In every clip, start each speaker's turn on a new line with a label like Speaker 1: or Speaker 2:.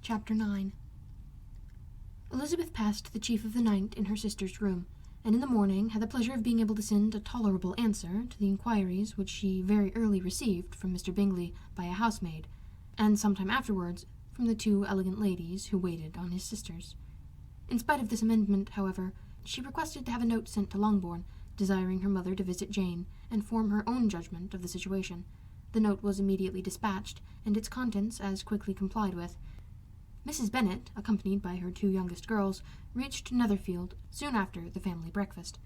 Speaker 1: Chapter 9. Elizabeth passed the chief of the night in her sister's room, and in the morning had the pleasure of being able to send a tolerable answer to the inquiries which she very early received from Mr. Bingley by a housemaid, and some time afterwards from the two elegant ladies who waited on his sisters. In spite of this amendment, however, she requested to have a note sent to Longbourn, desiring her mother to visit Jane, and form her own judgment of the situation. The note was immediately dispatched, and its contents as quickly complied with. Mrs. Bennet, accompanied by her two youngest girls, reached Netherfield soon after the family breakfast.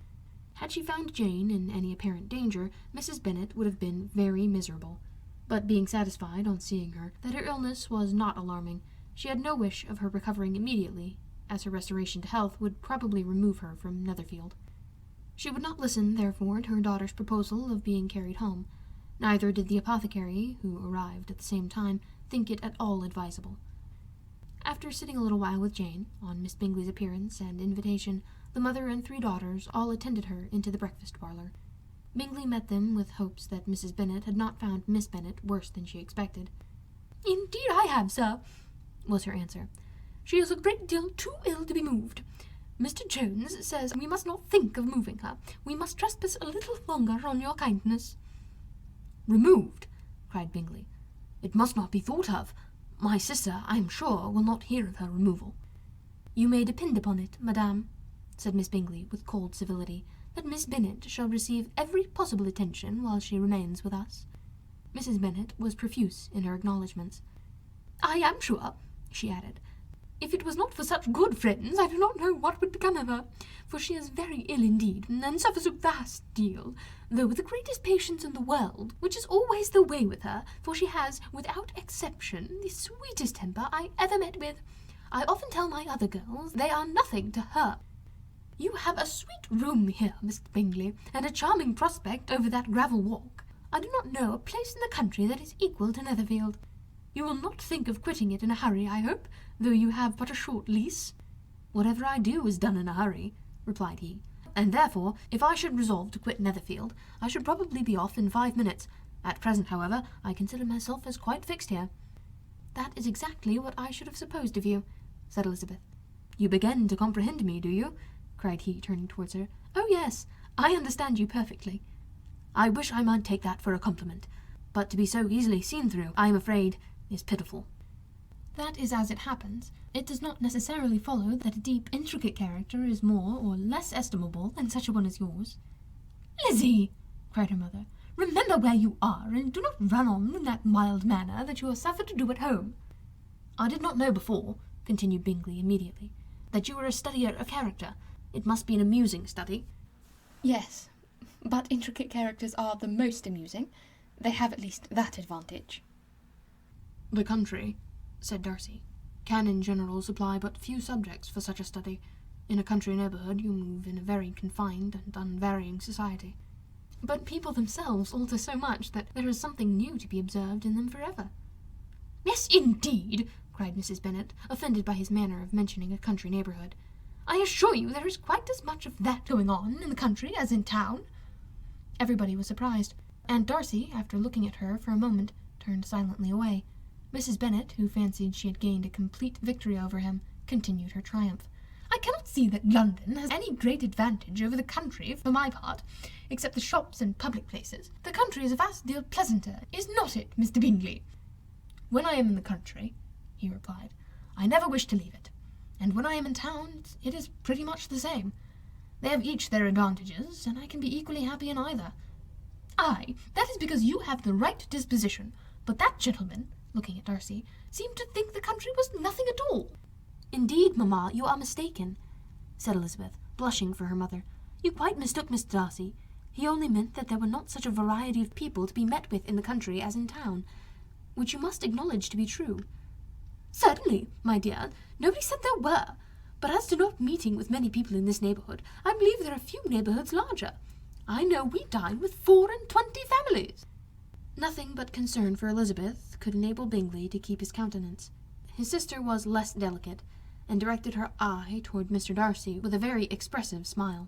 Speaker 1: Had she found Jane in any apparent danger, Mrs. Bennet would have been very miserable. But being satisfied, on seeing her, that her illness was not alarming, she had no wish of her recovering immediately, as her restoration to health would probably remove her from Netherfield. She would not listen, therefore, to her daughter's proposal of being carried home. Neither did the apothecary, who arrived at the same time, think it at all advisable. After sitting a little while with Jane, on Miss Bingley's appearance and invitation, the mother and three daughters all attended her into the breakfast parlour. Bingley met them with hopes that Mrs. Bennet had not found Miss Bennet worse than she expected.
Speaker 2: "Indeed I have, sir," was her answer. "She is a great deal too ill to be moved. Mr. Jones says we must not think of moving her. We must trespass a little longer on your kindness."
Speaker 3: "Removed?" cried Bingley. "It must not be thought of. My sister, I am sure, will not hear of her removal."
Speaker 1: "You may depend upon it, madame," said Miss Bingley with cold civility, "that Miss Bennet shall receive every possible attention while she remains with us." Mrs. Bennet was profuse in her acknowledgments.
Speaker 2: "I am sure," she added, "if it was not for such good friends, I do not know what would become of her, for she is very ill indeed, and suffers a vast deal, though with the greatest patience in the world, which is always the way with her, for she has, without exception, the sweetest temper I ever met with. I often tell my other girls they are nothing to her. You have a sweet room here, Mr. Bingley, and a charming prospect over that gravel walk. I do not know a place in the country that is equal to Netherfield. You will not think of quitting it in a hurry, I hope, though you have but a short lease."
Speaker 3: "Whatever I do is done in a hurry," replied he, "and therefore, if I should resolve to quit Netherfield, I should probably be off in 5 minutes. At present, however, I consider myself as quite fixed here."
Speaker 1: "That is exactly what I should have supposed of you," said Elizabeth.
Speaker 3: "You begin to comprehend me, do you?" cried he, turning towards her.
Speaker 1: "Oh, yes, I understand you perfectly."
Speaker 3: "I wish I might take that for a compliment, but to be so easily seen through, I am afraid, is pitiful."
Speaker 1: "That is as it happens. It does not necessarily follow that a deep, intricate character is more or less estimable than such a one as yours."
Speaker 2: "Lizzie," cried her mother, "remember where you are, and do not run on in that mild manner that you are suffered to do at home."
Speaker 3: "I did not know before," continued Bingley immediately, "that you were a studier of character. It must be an amusing study."
Speaker 1: "Yes, but intricate characters are the most amusing. They have at least that advantage."
Speaker 3: "The country," said Darcy, "can in general supply but few subjects for such a study. In a country neighbourhood you move in a very confined and unvarying society."
Speaker 1: "But people themselves alter so much that there is something new to be observed in them forever."
Speaker 2: "Yes, indeed,"
Speaker 1: cried Mrs. Bennet, offended by his manner of mentioning a country neighbourhood.
Speaker 2: "I assure you there is quite as much of that going on in the country as in town."
Speaker 1: Everybody was surprised, and Darcy, after looking at her for a moment, turned silently away. Mrs. Bennet, who fancied she had gained a complete victory over him, continued her triumph.
Speaker 2: "I cannot see that London has any great advantage over the country for my part, except the shops and public places. The country is a vast deal pleasanter, is not it, Mr. Bingley?"
Speaker 3: "When I am in the country," he replied, "I never wish to leave it, and when I am in town it is pretty much the same. They have each their advantages, and I can be equally happy in either."
Speaker 2: "Aye, that is because you have the right disposition, but that gentleman," looking at Darcy, "seemed to think the country was nothing at all."
Speaker 1: "Indeed, mamma, you are mistaken," said Elizabeth, blushing for her mother. "You quite mistook Mr. Darcy. He only meant that there were not such a variety of people to be met with in the country as in town, which you must acknowledge to be true."
Speaker 2: "Certainly, my dear, nobody said there were. But as to not meeting with many people in this neighbourhood, I believe there are few neighbourhoods larger. I know we dine with 24 families."
Speaker 1: Nothing but concern for Elizabeth could enable Bingley to keep his countenance. His sister was less delicate, and directed her eye toward Mr. Darcy with a very expressive smile.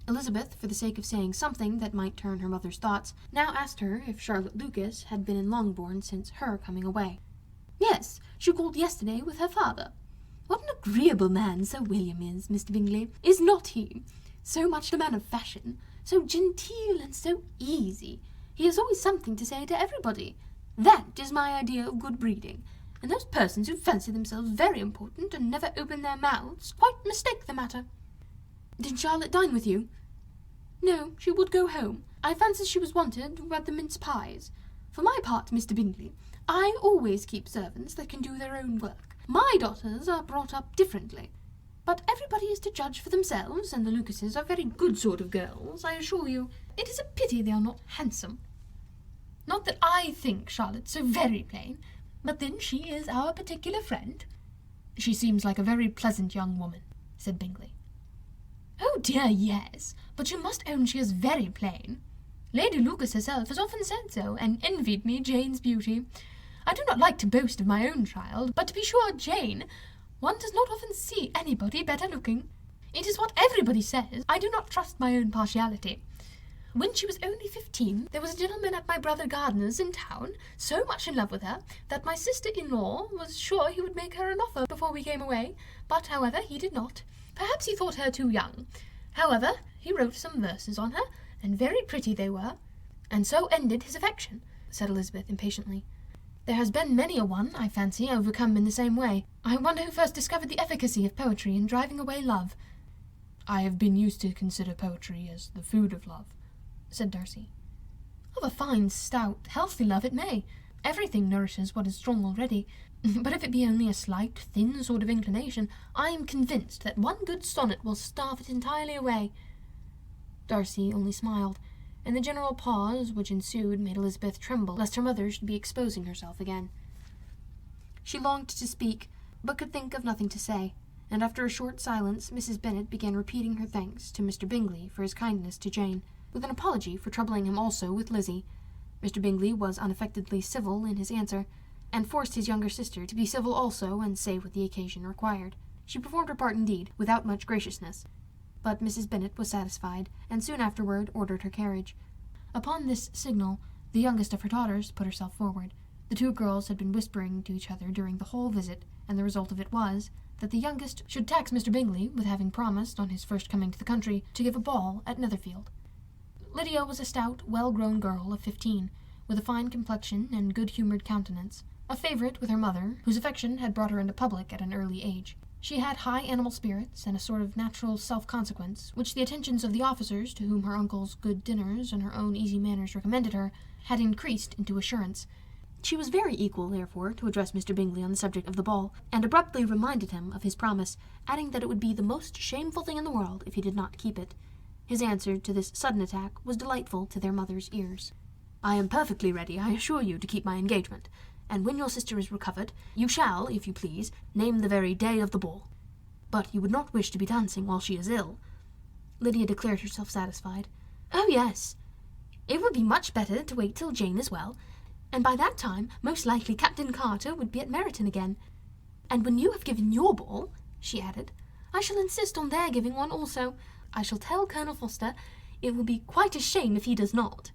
Speaker 1: Elizabeth, for the sake of saying something that might turn her mother's thoughts, now asked her if Charlotte Lucas had been in Longbourn since her coming away.
Speaker 2: "Yes, She called yesterday with her father. What an agreeable man Sir William is, Mr. Bingley, is not he? So much the man of fashion, so genteel and so easy. He has always something to say to everybody. That is my idea of good breeding, and those persons who fancy themselves very important and never open their mouths quite mistake the matter."
Speaker 1: "Did Charlotte dine with you?"
Speaker 2: "No, she would go home. I fancied she was wanted about the mince pies. For my part, Mr. Bingley, I always keep servants that can do their own work. My daughters are brought up differently. But everybody is to judge for themselves, and the Lucases are very good sort of girls, I assure you. It is a pity they are not handsome. Not that I think Charlotte so very plain, but then she is our particular friend."
Speaker 3: "She seems like a very pleasant young woman," said Bingley.
Speaker 2: "Oh dear, yes, but you must own she is very plain. Lady Lucas herself has often said so, and envied me Jane's beauty. I do not like to boast of my own child, but to be sure, Jane, one does not often see anybody better looking. It is what everybody says. I do not trust my own partiality. When she was only 15, there was a gentleman at my brother Gardiner's in town, so much in love with her, that my sister-in-law was sure he would make her an offer before we came away, but, however, he did not. Perhaps he thought her too young. However, he wrote some verses on her, and very pretty they were, and so ended his affection," said Elizabeth impatiently. "There has been many a one, I fancy, overcome in the same way. I wonder who first discovered the efficacy of poetry in driving away love."
Speaker 3: "I have been used to consider poetry as the food of love," said Darcy.
Speaker 2: "Of a fine, stout, healthy love it may. Everything nourishes what is strong already. But if it be only a slight, thin sort of inclination, I am convinced that one good sonnet will starve it entirely away." Darcy only smiled, and the general pause which ensued made Elizabeth tremble lest her mother should be exposing herself again. She longed to speak, but could think of nothing to say, and after a short silence Mrs. Bennet began repeating her thanks to Mr. Bingley for his kindness to Jane, with an apology for troubling him also with Lizzie. Mr. Bingley was unaffectedly civil in his answer, and forced his younger sister to be civil also and say what the occasion required. She performed her part indeed, without much graciousness, but Mrs. Bennet was satisfied, and soon afterward ordered her carriage. Upon this signal, the youngest of her daughters put herself forward. The two girls had been whispering to each other during the whole visit, and the result of it was that the youngest should tax Mr. Bingley with having promised, on his first coming to the country, to give a ball at Netherfield. Lydia was a stout, well-grown girl of 15, with a fine complexion and good-humoured countenance, a favourite with her mother, whose affection had brought her into public at an early age. She had high animal spirits and a sort of natural self-consequence, which the attentions of the officers, to whom her uncle's good dinners and her own easy manners recommended her, had increased into assurance. She was very equal, therefore, to address Mr. Bingley on the subject of the ball, and abruptly reminded him of his promise, adding that it would be the most shameful thing in the world if he did not keep it. His answer to this sudden attack was delightful to their mother's ears. "I am perfectly ready, I assure you, to keep my engagement, and when your sister is recovered, you shall, if you please, name the very day of the ball. But you would not wish to be dancing while she is ill." Lydia declared herself satisfied. "Oh, yes. It would be much better to wait till Jane is well, and by that time most likely Captain Carter would be at Meryton again. And when you have given your ball," she added, "I shall insist on their giving one also. I shall tell Colonel Forster it will be quite a shame if he does not."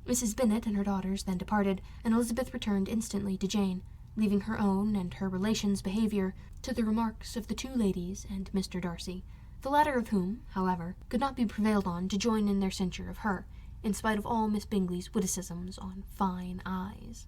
Speaker 2: Mrs. Bennet and her daughters then departed, and Elizabeth returned instantly to Jane, leaving her own and her relations' behaviour to the remarks of the two ladies and Mr. Darcy, the latter of whom, however, could not be prevailed on to join in their censure of her, in spite of all Miss Bingley's witticisms on fine eyes.